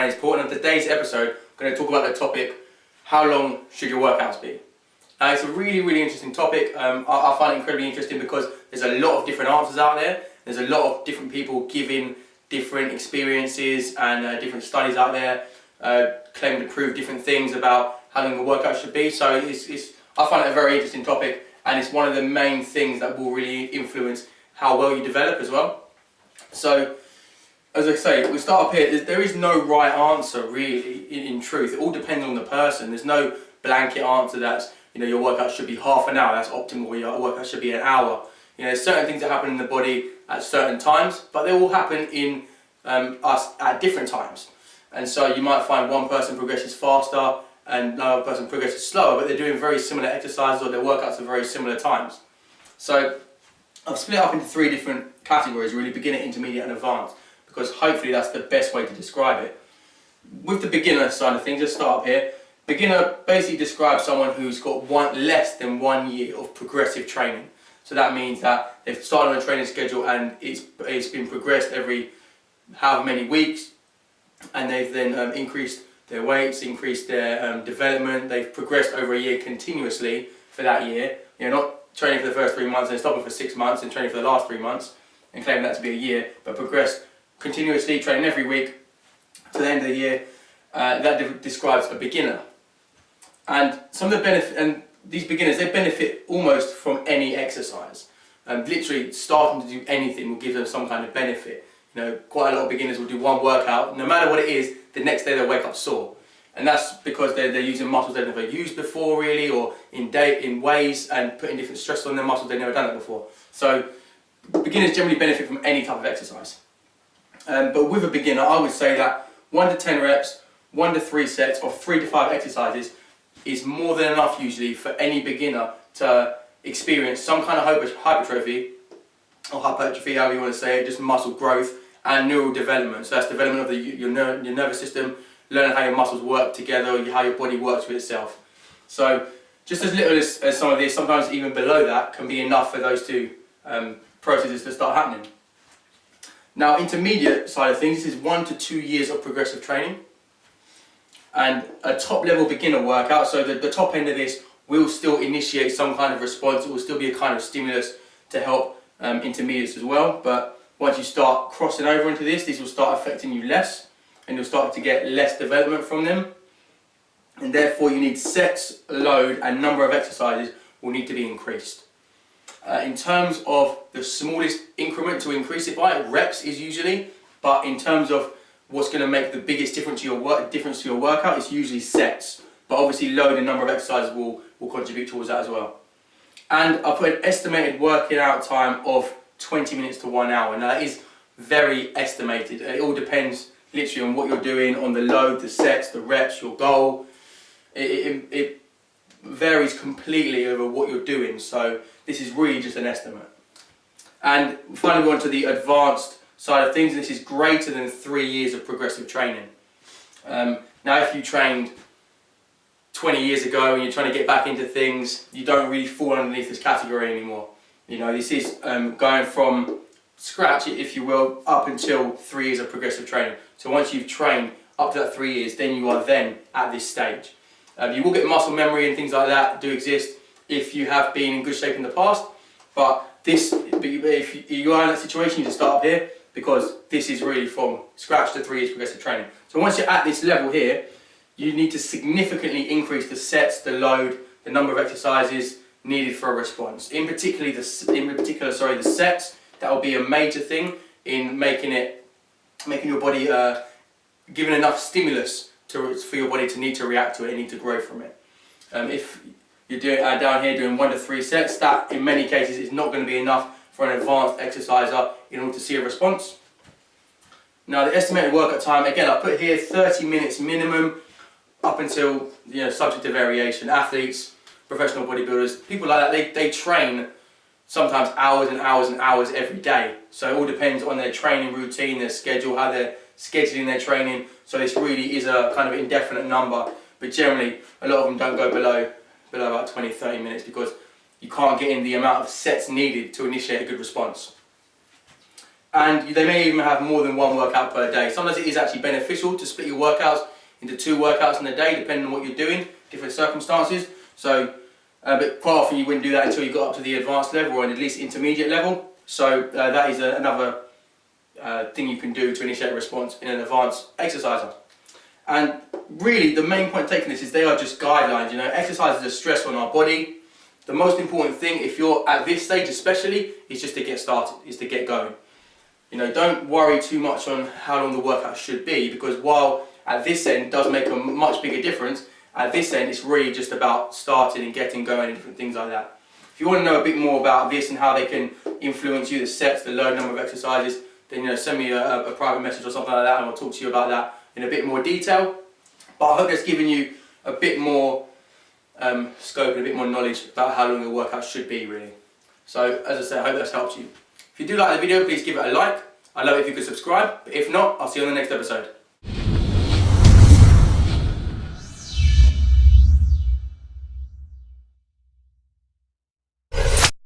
name's Paul, and on today's episode, I'm going to talk about the topic, how long should your workouts be? It's a really interesting topic. I find it incredibly interesting because there's a lot of different answers out there. There's a lot of different people giving different experiences and different studies out there claiming to prove different things about how long a workout should be. So I find it a very interesting topic, and it's one of the main things that will really influence how well you develop as well. So, as I say, we start up here. There is no right answer really, in truth. It all depends on the person. There's no blanket answer that's, your workout should be half an hour, that's optimal, your workout should be an hour. There's certain things that happen in the body at certain times, but they will happen in us at different times. And so you might find one person progresses faster and another person progresses slower, but they're doing very similar exercises or their workouts at very similar times. So I've split up into three different categories, really: beginner, intermediate and advanced, because hopefully that's the best way to describe it. With the beginner side of things, let's start up here. Beginner basically describes someone who's got less than 1 year of progressive training. So that means that they've started on a training schedule and it's been progressed every however many weeks, and they've then increased their weights, increased their development. They've progressed over a year continuously for that year. Not training for the first 3 months and stopping for 6 months and training for the last 3 months and claiming that to be a year, but progressed continuously, training every week to the end of the year. That describes a beginner. And some of the benefit, and these beginners, they benefit almost from any exercise. Literally starting to do anything will give them some kind of benefit. Quite a lot of beginners will do one workout, no matter what it is, the next day they'll wake up sore. And that's because they're using muscles they've never used before really, or in ways, and putting different stress on their muscles they've never done it before. So beginners generally benefit from any type of exercise. But with a beginner, I would say that 1 to 10 reps, 1 to 3 sets, or 3 to 5 exercises is more than enough usually for any beginner to experience some kind of hypertrophy, or hypertrophy, however you want to say it, just muscle growth and neural development. So that's development of your nervous system, learning how your muscles work together, how your body works with itself. So just as little as some of this, sometimes even below that, can be enough for those two processes to start happening. Now, intermediate side of things, this is 1 to 2 years of progressive training. And a top level beginner workout, so the top end of this will still initiate some kind of response. It will still be a kind of stimulus to help intermediates as well. But once you start crossing over into this, these will start affecting you less, and you'll start to get less development from them. And therefore you need sets, load and number of exercises will need to be increased. In terms of the smallest increment to increase it by, reps is usually, but in terms of what's going to make the biggest difference to your workout, it's usually sets. But obviously load and number of exercises will contribute towards that as well. And I put an estimated working out time of 20 minutes to 1 hour. Now that is very estimated. It all depends literally on what you're doing, on the load, the sets, the reps, your goal. It varies completely over what you're doing. So this is really just an estimate. And finally we go on to the advanced side of things. This is greater than 3 years of progressive training. Now if you trained 20 years ago and you're trying to get back into things, you don't really fall underneath this category anymore. This is going from scratch, if you will, up until 3 years of progressive training. So once you've trained up to that 3 years, then you are then at this stage. You will get muscle memory and things like that do exist if you have been in good shape in the past, but if you are in that situation, you just start up here, because this is really from scratch to 3 years progressive training. So once you're at this level here, you need to significantly increase the sets, the load, the number of exercises needed for a response. In particular, the sets. That will be a major thing in making your body given enough stimulus for your body to need to react to it and need to grow from it. If you're doing down here doing 1 to 3 sets, that in many cases is not going to be enough for an advanced exerciser in order to see a response. Now the estimated workout time, again I put here 30 minutes minimum, up until subject to variation. Athletes, professional bodybuilders, people like that, they train sometimes hours and hours and hours every day. So it all depends on their training routine, their schedule, how they're scheduling their training. So this really is a kind of indefinite number, but generally a lot of them don't go below about 20-30 minutes, because you can't get in the amount of sets needed to initiate a good response. And they may even have more than one workout per day. Sometimes it is actually beneficial to split your workouts into 2 workouts in a day, depending on what you're doing, different circumstances. So, but quite often you wouldn't do that until you got up to the advanced level or at least intermediate level. So that is another thing you can do to initiate a response in an advanced exerciser. And really, the main point taking this is they are just guidelines. You know, exercise is a stress on our body. The most important thing, if you're at this stage especially, is just to get started, is to get going. You know, don't worry too much on how long the workout should be, because while at this end does make a much bigger difference, at this end it's really just about starting and getting going and different things like that. If you want to know a bit more about this and how they can influence you, the sets, the load, number of exercises, then send me a private message or something like that, and I'll talk to you about that in a bit more detail. But I hope that's given you a bit more scope and a bit more knowledge about how long the workout should be, really. So as I said, I hope that's helped you. If you do like the video, please give it a like. I'd love it if you could subscribe, but if not, I'll see you on the next episode.